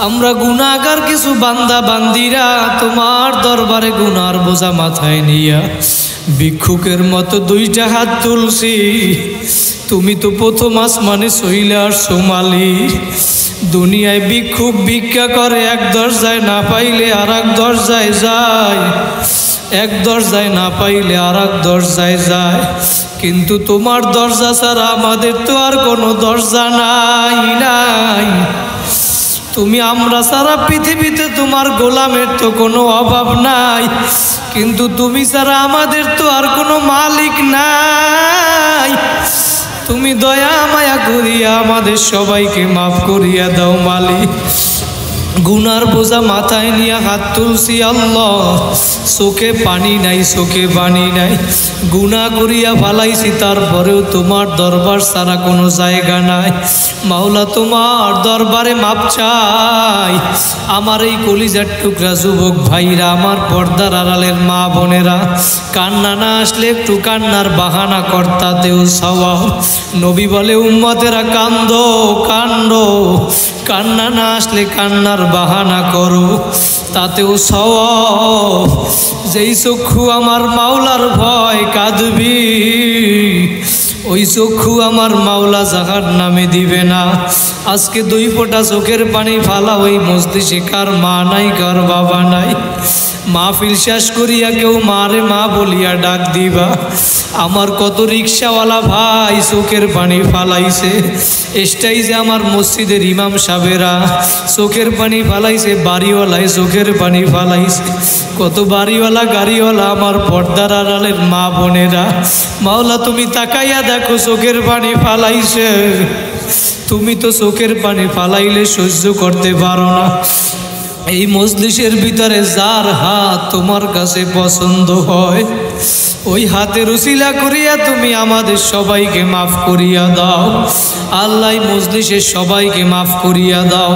আমরা গুনাহগার কিছু বান্দা বান্দিরা তোমার দরবারে গুনার বোঝা মাথায় নিয়া ভিক্ষুকের মতো 2টা হাত তুলছি। তুমি তো প্রথম আসমানে চইলা আসছো মালিক। দুনিয়ায় ভিক্ষুক ভিক্ষা করে, এক দরজায় না পাইলে আর এক দরজায় যায়, এক দরজায় না পাইলে আর এক দরজায় যায়। কিন্তু তোমার দরজা ছাড়া আমাদের তো আর কোনো দরজা নাই নাই। তুমি আমরা সারা পৃথিবীতে তোমার গোলামের তো কোনো অভাব নাই, কিন্তু তুমি ছাড়া আমাদের তো আর কোনো মালিক নাই। তুমি দয়া মায়া করিয়া আমাদের সবাইকে মাফ করিয়া দাও মালিক। গুনার বোঝা মাথায় নিয়ে হাত তুলছি আল্লাহ, চোখে পানি নাই, চোখে পানি নাই, গুনাহ করিয়া ফালাইছি, তারপরেও তোমার দরবার ছাড়া কোনো জায়গা নাই। মাওলা তোমার দরবারে মাপ চাই। আমার এই কলিজার টুকরা যুবক ভাইরা, আমার পর্দার আড়ালের মা বোনেরা, কান্না না আসলে একটু কান্নার বাহানা কর্তাতেও সওয়াব। নবী বলে উম্মতেরা কান্দো কান্দো, কান্না না আসলে কান্নার বাহানা করো, তাতেও সওয়াব। যেই চক্ষু আমার মাওলার ভয় কাঁদবি, ওই চক্ষু আমার মাওলা জাহান্নামে দিবে না। আজকে 2 ফোঁটা চোখের পানি ফালা ওই মজলিসে কার মা নাই কার বাবা নাই। মাহফিল শেষ করিয়া কেউ মারে মা বলিয়া ডাক দিবা। আমার কত রিক্সাওয়ালা ভাই চোখের পানি ফালাইছে, স্টেজে আমার মসজিদের ইমাম সাহেবেরা চোখের পানি ফালাইছে, বাড়িওয়ালায় চোখের পানি ফালাইছে, কত বাড়িওয়ালা গাড়িওয়ালা আমার পর্দার আড়ালের মা বোনেরা। মাওলা তুমি তাকাইয়া দেখো, চোখের পানি ফালাইছে। তুমি তো চোখের পানি ফালাইলে সহ্য করতে পারো না। এই মজলিসের ভিতরে যার হাত তোমার কাছে পছন্দ হয়, ওই হাতের উসিলা করিয়া তুমি আমাদের সবাইকে মাফ করিয়া দাও আল্লাহ। মজলিসের সবাইকে মাফ করিয়া দাও।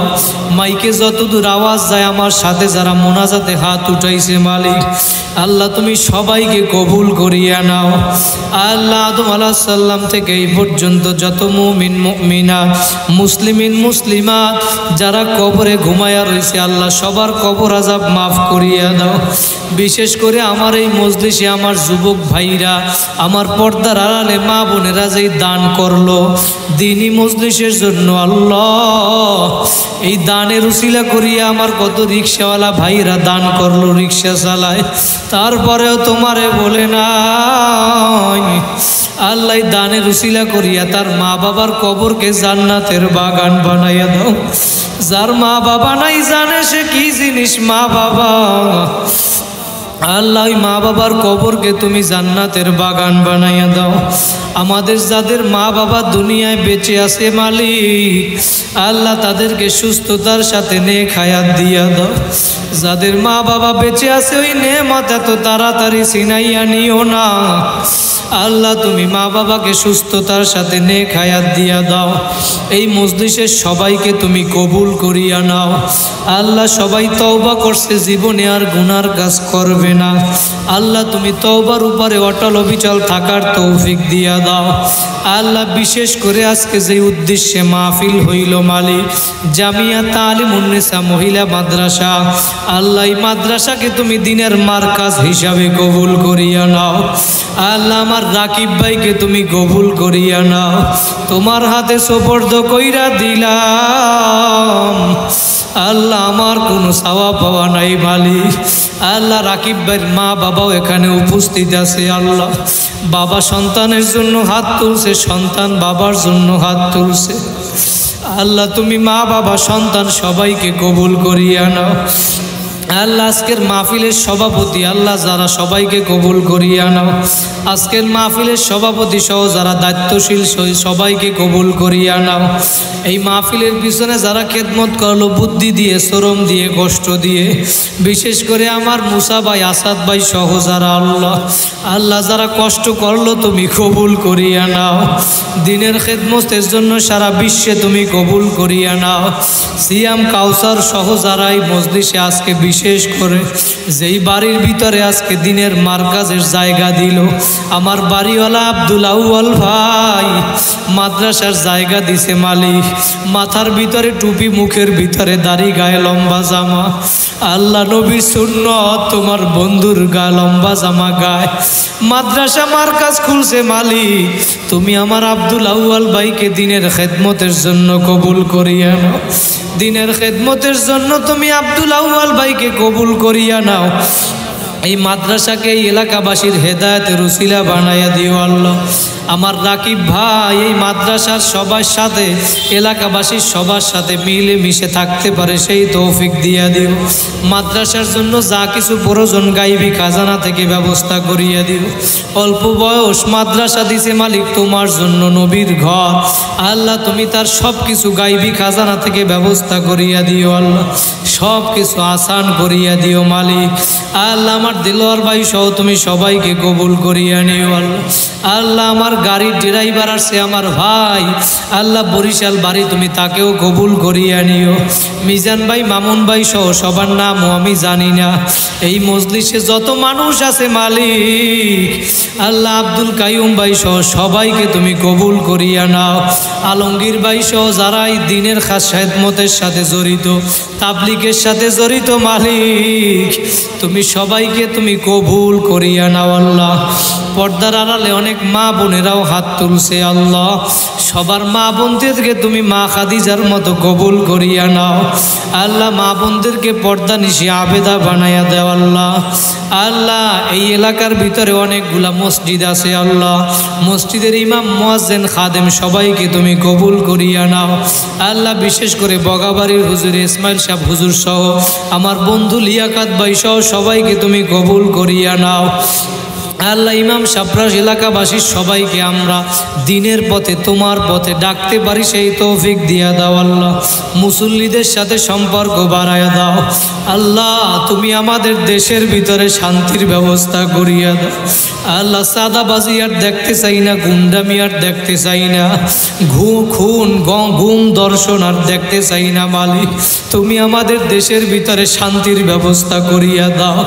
মাইকে যতদূর আওয়াজ যায় আমার সাথে যারা মোনাজাতে হাত উঠাইছে মালিক আল্লাহ তুমি সবাইকে কবুল করিয়া নাও আল্লাহ। আদম আলাইহিস সালাম থেকে এই পর্যন্ত যত মুমিন মুমিনা মুসলিমিন মুসলিমাত যারা কবরে ঘুমায়া রয়েছে আল্লাহ সবার কবর আযাব মাফ করিয়া দাও। বিশেষ করে আমার এই মজলিসে আমার যুবক ভাইরা, আমার পর্দার আড়ালে মা বোনেরা যেই দান করলো দ্বীনি মজলিসের জন্য আল্লাহ, এই দানের উসিলা করিয়া আমার কত রিক্সাওয়ালা ভাইরা দান করলো, রিক্সা চালায়, তারপরেও তোমারে বলে নাই আল্লাহ দানের উসিলা করিয়া তার মা বাবার কবরকে জান্নাতের বাগান বানাইয়া দাও। যার মা বাবা নাই জানে সে কি জিনিস মা বাবা আল্লাহ, মা বাবার কবরকে তুমি জান্নাতের বাগান বানাইয়া দাও। আমাদের যাদের মা বাবা দুনিয়ায় বেঁচে আছে মালিক আল্লাহ তাদেরকে সুস্থতার সাথে নেক হায়াত দিয়া দাও। যাদের মা বাবা বেঁচে আছে ওই নেমত এত তাড়াতাড়ি ছিনাইয়া নিও না আল্লাহ তুমি মা বাবাকে সুস্থতার সাথে নেক হায়াত দিয়া দাও। এই মজলিসের সবাইকে তুমি কবুল করিয়া নাও। আল্লাহ সবাই তওবা করছে, জীবনে আর গুনার কাজ করবে না। আল্লাহ তুমি তওবার উপরে অটল অবিচল থাকার তৌফিক দিয়া দাও। আল্লাহ বিশেষ করে আজকে যে উদ্দেশ্যে মাহফিল হইল মালিক, জামিয়া তালিমুন্নেসা মহিলা মাদ্রাসা, আল্লাহ এই মাদ্রাসাকে তুমি দিনের মারকাজ হিসাবে কবুল করিয়া নাও। আল্লাহ আমার রাকিব ভাইকে তুমি কবুল করিয়া নাও। তোমার হাতে সোপর্দ কইরা দিলাম। আল্লাহ আমার কোনো চাওয়া পাওয়া নাই মালিক। আল্লাহ রাকিব ভাইয়ের মা বাবাও এখানে উপস্থিত আছে। আল্লাহ বাবা সন্তানের জন্য হাত তুলছে, সন্তান বাবার জন্য হাত তুলছে। আল্লাহ তুমি মা বাবা সন্তান সবাইকে কবুল করিয়া নাও। আল্লাহ আজকের মাহফিলের সভাপতি, আল্লাহ যারা সবাইকে কবুল করিয়া নাও। আজকের মাহফিলের সভাপতি সহ যারা দায়িত্বশীল সবাইকে কবুল করিয়া নাও। এই মাহফিলের পিছনে যারা খেদমত করলো বুদ্ধি দিয়ে, শ্রম দিয়ে, কষ্ট দিয়ে, বিশেষ করে আমার মুসা ভাই, আসাদ ভাই সহ যারা আল্লাহ যারা কষ্ট করলো তুমি কবুল করিয়া নাও। দিনের খেদমতের জন্য সারা বিশ্বে তুমি কবুল করিয়া নাও। সিয়াম কাউসার সহ যারা এই মজলিসে আজকে বিশেষ করে যেই বাড়ির ভিতরে আজকে দিনের মারকাজের জায়গা দিল, আমার বাড়িওয়ালা আব্দুল আউয়াল ভাই মাদ্রাসার জায়গা দিছে মালিক। মাথার ভিতরে টুপি, মুখের ভিতরে দাড়ি, গায়ে লম্বা জামা। আল্লাহ নবীর সুন্নত তোমার বন্ধুর গায়ে লম্বা জামা গায় মাদ্রাসা মারকাজ খুলছে মালিক। তুমি আমার আব্দুল আউয়াল ভাইকে দিনের খেদমতের জন্য কবুল করিয়া নাও। দিনের খেদমতের জন্য তুমি আব্দুল আউয়াল ভাইকে কবুল করিয়া নাও। এই মাদ্রাসাকে এই এলাকাবাসীর হেদায়েতের উসিলা বানাইয়া দিও আল্লাহ। আমার রাকিব ভাই এই মাদ্রাসার সবার সাথে, এলাকাবাসীর সবার সাথে মিলে মিশে থাকতে পারে সেই তৌফিক দিয়া দিও। মাদ্রাসার জন্য যা কিছু প্রয়োজন গাইবি খাজানা থেকে ব্যবস্থা করিয়া দিও। অল্প বয়স মাদ্রাসা দিছে মালিক তোমার জন্য, নবীর ঘর। আল্লাহ তুমি তার সব কিছু গাইবি খাজানা থেকে ব্যবস্থা করিয়া দিও আল্লাহ। সব কিছু আসান করিয়া দিও মালিক। আল্লাহ আমার দিলওয়ার ভাই সহ তুমি সবাইকে কবুল করিয়া নিও আল্লাহ। আল্লাহ আমার গাড়ির ড্রাইভার আসছে আমার ভাই, আল্লাহ বরিশাল বাড়ি, তুমি তাকেও কবুল করিয়া নিও। মিজান ভাই, মামুন ভাই সহ সবার নামও আমি জানি না। এই মজলিসে যত মানুষ আছে মালিক, আল্লাহ আব্দুল কাইয়ুম ভাই সহ সবাইকে তুমি কবুল করিয়া নাও। আলমগীর ভাই সহ যারা এই দিনের খাস খেদমতের সাথে জড়িত, তাবলিগের সাথে জড়িত মালিক, তুমি সবাইকে তুমি কবুল করিয়া নাও আল্লাহ। পর্দার আড়ালে অনেক মা বোনেরাও হাত তুলছে আল্লাহ। সবার মা বোনদেরকে তুমি মা খাদিজার মতো কবুল করিয়া নাও আল্লাহ। মা বোনদেরকে পর্দা নিশি আবেদা বানাইয়া দেও আল্লাহ। আল্লাহ এই এলাকার ভিতরে অনেকগুলা মসজিদ আছে আল্লাহ। মসজিদের ইমাম, মুয়াজ্জিন, খাদেম সবাইকে তুমি কবুল করিয়া নাও আল্লাহ। বিশেষ করে বগাবাড়ির হুজুর ইসমাইল সাহেব হুজুর সহ আমার বন্ধু লিয়াকাত ভাই সহ সবাইকে তুমি কবুল করিয়া নাও আল্লাহ। ইমাম সাপ্রাস এলাকাবাসীর সবাইকে আমরা দিনের পথে, তোমার পথে ডাকতে পারি সেই তৌফিক দিয়া দাও আল্লাহ। মুসল্লিদের সাথে সম্পর্ক বাড়ায়া দাও আল্লাহ। তুমি আমাদের দেশের ভিতরে শান্তির ব্যবস্থা করিয়া দাও আল্লাহ। সাদাবাজি আর দেখতে চাই না, গুন্ডামি আর দেখতে চাই না, খুন গুম দর্শন আর দেখতে চাই না মালিক। তুমি আমাদের দেশের ভিতরে শান্তির ব্যবস্থা করিয়া দাও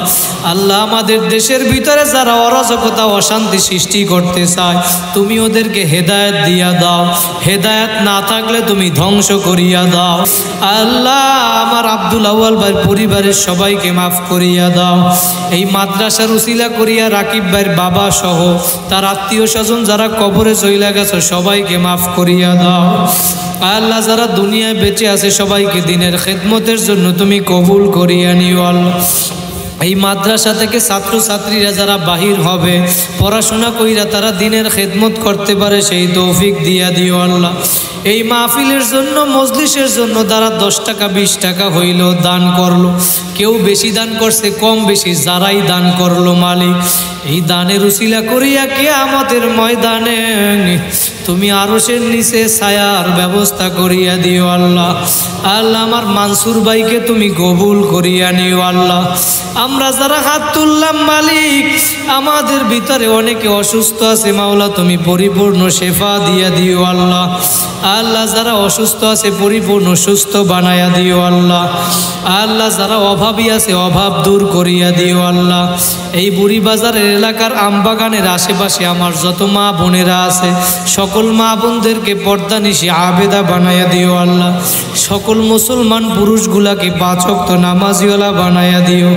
আল্লাহ। আমাদের দেশের ভিতরে যারা অরাজকতা, অশান্তি সৃষ্টি করতে চায়, তুমি ওদেরকে হেদায়েত দিয়া দাও। হেদায়েত না থাকলে তুমি ধ্বংস করিয়া দাও আল্লাহ। আমার আব্দুল আউয়াল ভাইয়ের পরিবারের সবাইকে মাফ করিয়া দাও। এই মাদ্রাসার উসিলা করিয়া রাকিব ভাইয়ের বাবা সহ তার আত্মীয় স্বজন যারা কবরে চইলা গেছে সবাইকে মাফ করিয়া দাও আল্লাহ। যারা দুনিয়ায় বেঁচে আছে সবাইকে দিনের খেদমতের জন্য তুমি কবুল করিয়া নিও আল্লাহ। এই মাদ্রাসা থেকে ছাত্রছাত্রীরা যারা বাহির হবে, পড়াশোনা কইরা তারা দিনের খেদমত করতে পারে সেই তৌফিক দিয়া দিও আল্লাহ। এই মাহফিলের জন্য, মজলিসের জন্য যারা 10 টাকা 20 টাকা হইল দান করলো, কেউ বেশি দান করছে, কম বেশি যারাই দান করলো মালিক, এই দানের উসিলা করিয়া কিয়ামতের ময়দানে তুমি আরশের নিচে ছায়ার ব্যবস্থা করিয়া দিও আল্লাহ। আল্লাহ আমার মানসুর ভাইকে তুমি কবুল করিয়া নিও আল্লাহ। আমরা যারা হাত তুললাম মালিক, আমাদের ভিতরে অনেকে অসুস্থ আছে মাওলা, তুমি পরিপূর্ণ শেফা দিয়া দিও আল্লাহ। আল্লাহ যারা অসুস্থ আছে পরিপূর্ণ সুস্থ বানায়া দিও আল্লাহ। আল্লাহ যারা অভাবী আছে অভাব দূর করিয়া দিও আল্লাহ। এই বুড়ি বাজারের এলাকার আমবাগানের আশেপাশে আমার যত মা বোনেরা আছে সকল মা বোনদেরকে পর্দানিশি আবেদা বানায়া দিও আল্লাহ। সকল মুসলমান পুরুষগুলাকে 5 ওয়াক্ত নামাজিওয়ালা বানায়া দিও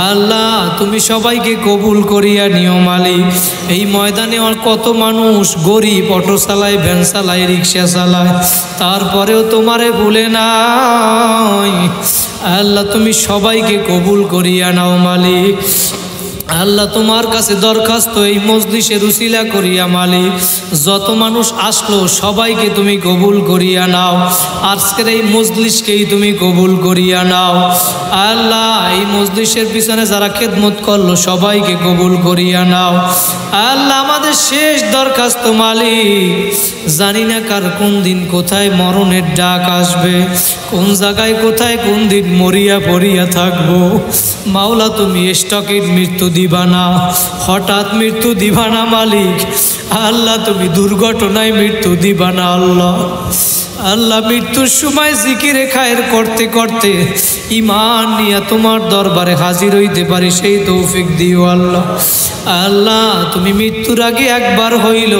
আল্লাহ। তুমি সবাইকে কবুল করিয়া নিও মালিক। এই ময়দানে আর কত মানুষ গরিব, অটো চালায়, ভ্যান চালায়, রিক্সা চালায়, তারপরেও তোমারে ভুলে নাই আল্লাহ। তুমি সবাইকে কবুল করিয়া নাও মালিক। আল্লাহ তোমার কাছে দরখাস্ত এই মজলিসের উসিলা করিয়া মালিক, যত মানুষ আসলো সবাইকে তুমি কবুল করিয়া নাও। আজকের এই মজলিসকেই তুমি কবুল করিয়া নাও আল্লাহ। এই মজলিসের পিছনে যারা খেদমত করলো সবাইকে কবুল করিয়া নাও আল্লাহ। আমাদের শেষ দরখাস্ত মালিক, জানি না কার কোন দিন কোথায় মরণের ডাক আসবে, কোন জায়গায় কোথায় কোন দিন মরিয়া পড়িয়া থাকবো মাওলা। তুমি স্টকের মৃত্যু দিবা না, হঠাৎ মৃত্যু দিবা না মালিক আল্লাহ। তুমি দুর্ঘটনায় মৃত্যু দিবা না আল্লাহ। আল্লাহ মৃত্যুর সময় জিকিরে খায়ের করতে করতে ঈমান নিয়ে তোমার দরবারে হাজির হইতে পারি সেই তৌফিক দিও আল্লাহ। আল্লাহ তুমি মৃত্যুর আগে একবার হইল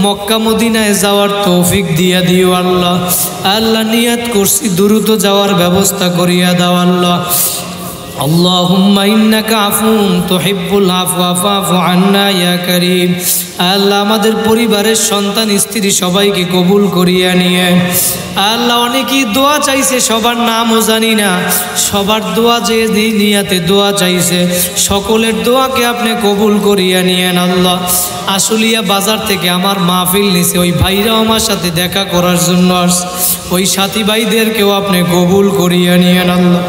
মক্কা মদিনায় যাওয়ার তৌফিক দিয়া দিও আল্লাহ। আল্লাহ নিয়াত করছি দ্রুত যাওয়ার ব্যবস্থা করিয়া দাও আল্লাহ। আল্লাহুম্মা ইন্নাকা আফুন তুহিব্বুল আফওয়া ফাফু আন্না ইয়া কারীম। আল্লাহ আমাদের পরিবারের সন্তান স্ত্রী সবাইকে কবুল করিয়া নিয়ে আল্লাহ। অনেকেই দোয়া চাইছে, সবার নামও জানি না, সবার দোয়া যে নিয়াতে দোয়া চাইছে সকলের দোয়াকে আপনি কবুল করিয়া নিয়েন আল্লাহ। আশুলিয়া বাজার থেকে আমার মাহফিল নিছে, ওই ভাইরাও আমার সাথে দেখা করার জন্য আসছে, ওই সাথী ভাইদেরকেও আপনি কবুল করিয়া নিয়েন আল্লাহ।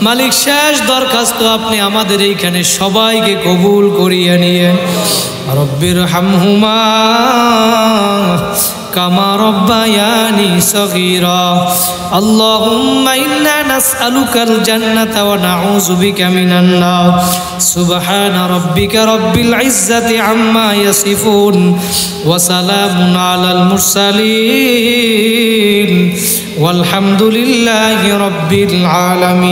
মালিক শেষ দরখাস্ত আপনি আমাদের এইখানে সবাইকে কবুল করিয়া নিয়েন। রব্বির হামহুমা কামা রব্বায়ানি সগীরা। আল্লাহুম্মা ইন্না নাসআলুকাল জান্নাতা ওয়া নাউযু বিকা মিনান নার। সুবহানা রাব্বিকা রাব্বিল ইজ্জাতি আম্মা ইয়াসিফুন ওয়া সালামুন আলাল মুরসালিন ওয়ালহামদুলিল্লাহি রাব্বিল আলামিন।